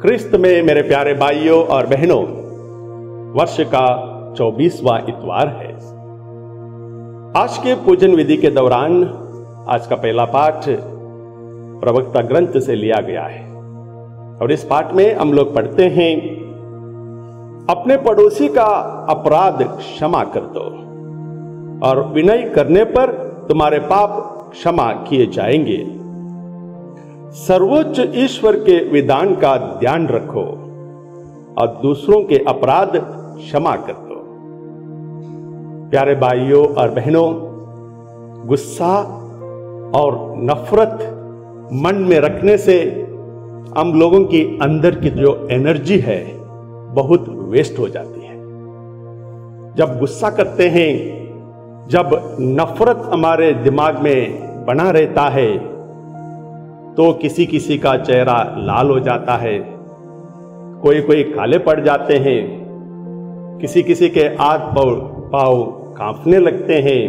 ख्रिस्त में मेरे प्यारे भाइयों और बहनों, वर्ष का 24वां इतवार है। आज के पूजन विधि के दौरान आज का पहला पाठ प्रवक्ता ग्रंथ से लिया गया है और इस पाठ में हम लोग पढ़ते हैं, अपने पड़ोसी का अपराध क्षमा कर दो और विनय करने पर तुम्हारे पाप क्षमा किए जाएंगे। सर्वोच्च ईश्वर के विधान का ध्यान रखो और दूसरों के अपराध क्षमा कर दो। प्यारे भाइयों और बहनों, गुस्सा और नफरत मन में रखने से हम लोगों की अंदर की जो एनर्जी है बहुत वेस्ट हो जाती है। जब गुस्सा करते हैं, जब नफरत हमारे दिमाग में बना रहता है तो किसी किसी का चेहरा लाल हो जाता है, कोई कोई काले पड़ जाते हैं, किसी किसी के हाथ पांव कांपने लगते हैं,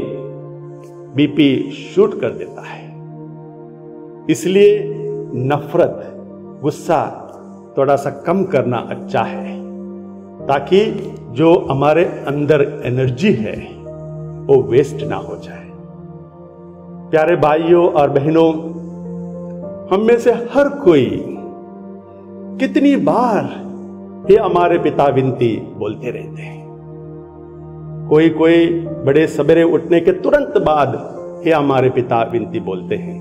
बीपी शूट कर देता है। इसलिए नफरत, गुस्सा थोड़ा सा कम करना अच्छा है ताकि जो हमारे अंदर एनर्जी है वो वेस्ट ना हो जाए। प्यारे भाइयों और बहनों, हम में से हर कोई कितनी बार हे हमारे पिता विनती बोलते रहते हैं। कोई कोई बड़े सवेरे उठने के तुरंत बाद हे हमारे पिता विनती बोलते हैं।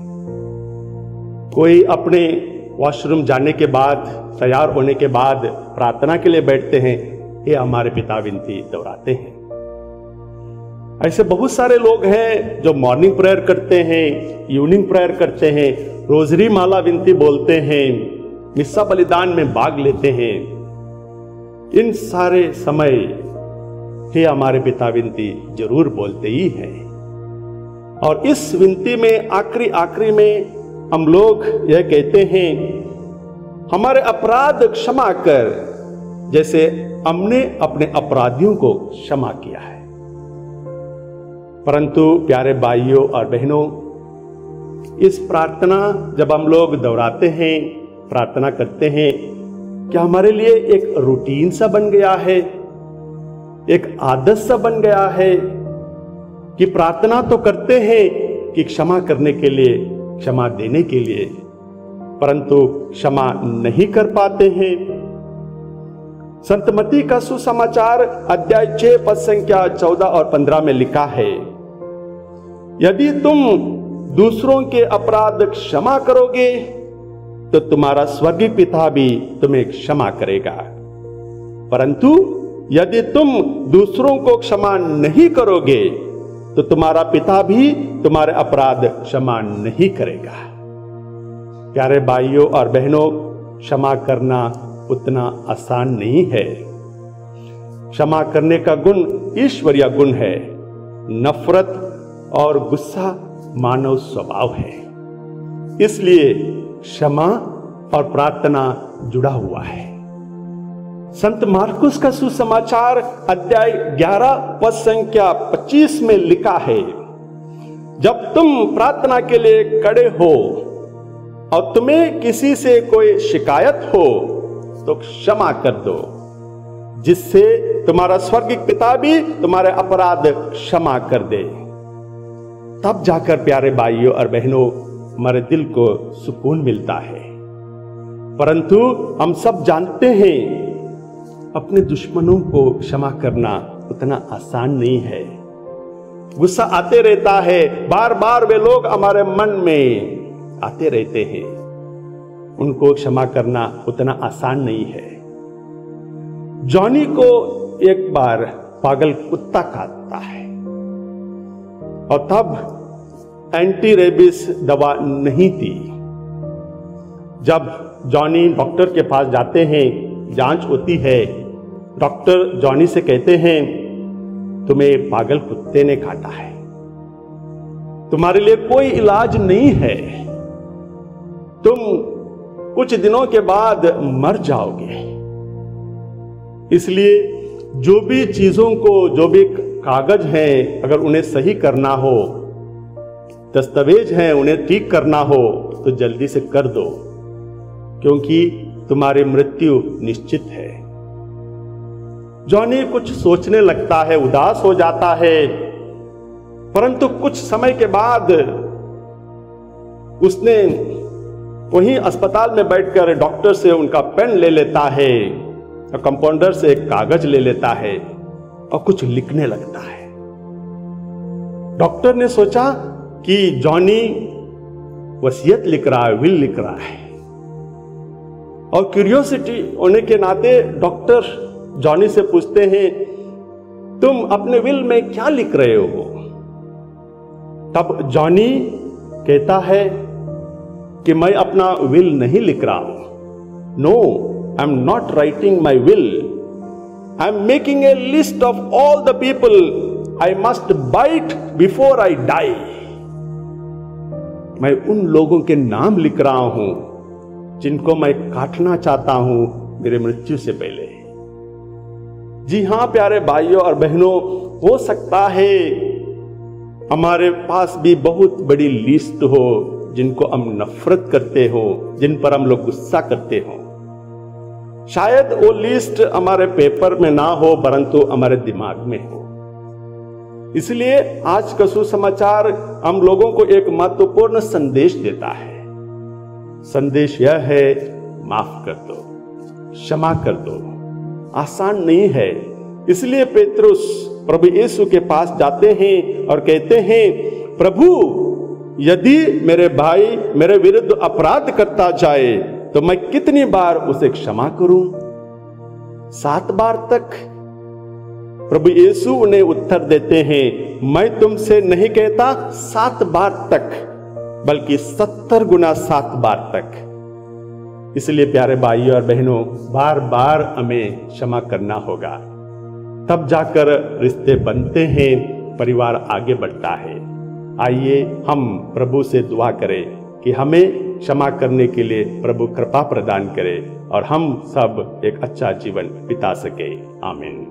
कोई अपने वॉशरूम जाने के बाद, तैयार होने के बाद प्रार्थना के लिए बैठते हैं, हे हमारे पिता विनती दोहराते हैं। ऐसे बहुत सारे लोग हैं जो मॉर्निंग प्रेयर करते हैं, इवनिंग प्रेयर करते हैं, रोजरी माला विनती बोलते हैं, मिस्सा बलिदान में भाग लेते हैं। इन सारे समय हे हमारे पिता विनती जरूर बोलते ही हैं। और इस विनती में आखिरी में हम लोग यह कहते हैं, हमारे अपराध क्षमा कर जैसे हमने अपने अपराधियों को क्षमा किया है। परंतु प्यारे भाइयों और बहनों, इस प्रार्थना जब हम लोग दोहराते हैं, प्रार्थना करते हैं, क्या हमारे लिए एक रूटीन सा बन गया है, एक आदत सा बन गया है कि प्रार्थना तो करते हैं कि क्षमा करने के लिए, क्षमा देने के लिए, परंतु क्षमा नहीं कर पाते हैं। संत मत्ती का सुसमाचार अध्याय 6 पद संख्या 14 और 15 में लिखा है, यदि तुम दूसरों के अपराध क्षमा करोगे तो तुम्हारा स्वर्गीय पिता भी तुम्हें क्षमा करेगा, परंतु यदि तुम दूसरों को क्षमा नहीं करोगे तो तुम्हारा पिता भी तुम्हारे अपराध क्षमा नहीं करेगा। प्यारे भाइयों और बहनों, क्षमा करना उतना आसान नहीं है। क्षमा करने का गुण ईश्वरीय गुण है। नफरत और गुस्सा मानव स्वभाव है, इसलिए क्षमा और प्रार्थना जुड़ा हुआ है। संत मार्कुस का सुसमाचार अध्याय 11 पद संख्या 25 में लिखा है, जब तुम प्रार्थना के लिए खड़े हो और तुम्हें किसी से कोई शिकायत हो तो क्षमा कर दो, जिससे तुम्हारा स्वर्गीय पिता भी तुम्हारे अपराध क्षमा कर दे। तब जाकर प्यारे भाइयों और बहनों हमारे दिल को सुकून मिलता है। परंतु हम सब जानते हैं अपने दुश्मनों को क्षमा करना उतना आसान नहीं है। गुस्सा आते रहता है, बार बार वे लोग हमारे मन में आते रहते हैं, उनको क्षमा करना उतना आसान नहीं है। जॉनी को एक बार पागल कुत्ता काटता है और तब एंटी रेबिस दवा नहीं थी। जब जॉनी डॉक्टर के पास जाते हैं, जांच होती है, डॉक्टर जॉनी से कहते हैं, तुम्हें पागल कुत्ते ने काटा है, तुम्हारे लिए कोई इलाज नहीं है, तुम कुछ दिनों के बाद मर जाओगे। इसलिए जो भी चीजों को, जो भी कागज हैं, अगर उन्हें सही करना हो, दस्तावेज हैं उन्हें ठीक करना हो तो जल्दी से कर दो। क्योंकि तुम्हारी मृत्यु निश्चित है। जॉनी कुछ सोचने लगता है, उदास हो जाता है, परंतु कुछ समय के बाद उसने वहीं अस्पताल में बैठकर डॉक्टर से उनका पेन ले लेता है और कंपाउंडर से एक कागज ले लेता है और कुछ लिखने लगता है। डॉक्टर ने सोचा कि जॉनी वसीयत लिख रहा है, विल लिख रहा है, और क्यूरियोसिटी होने के नाते डॉक्टर जॉनी से पूछते हैं, तुम अपने विल में क्या लिख रहे हो? तब जॉनी कहता है कि मैं अपना विल नहीं लिख रहा हूं। No, I am not writing my will, I am making a list of all the people I must bite before I die. मैं उन लोगों के नाम लिख रहा हूं जिनको मैं काटना चाहता हूं मेरे मृत्यु से पहले। जी हां प्यारे भाइयों और बहनों, हो सकता है हमारे पास भी बहुत बड़ी लिस्ट हो जिनको हम नफरत करते हो, जिन पर हम लोग गुस्सा करते हो। शायद वो लिस्ट हमारे पेपर में ना हो परंतु हमारे दिमाग में हो। इसलिए आज का सुसमाचार हम लोगों को एक महत्वपूर्ण संदेश देता है। संदेश यह है, माफ कर दो, क्षमा कर दो। आसान नहीं है, इसलिए पेतरुस प्रभु यीशु के पास जाते हैं और कहते हैं, प्रभु यदि मेरे भाई मेरे विरुद्ध अपराध करता जाए तो मैं कितनी बार उसे क्षमा करूं? 7 बार तक? प्रभु यीशु उन्हें उत्तर देते हैं, मैं तुमसे नहीं कहता 7 बार तक, बल्कि 70 गुना 7 बार तक। इसलिए प्यारे भाइयों और बहनों, बार बार हमें क्षमा करना होगा, तब जाकर रिश्ते बनते हैं, परिवार आगे बढ़ता है। आइए हम प्रभु से दुआ करें कि हमें क्षमा करने के लिए प्रभु कृपा प्रदान करे और हम सब एक अच्छा जीवन बिता सके। आमीन।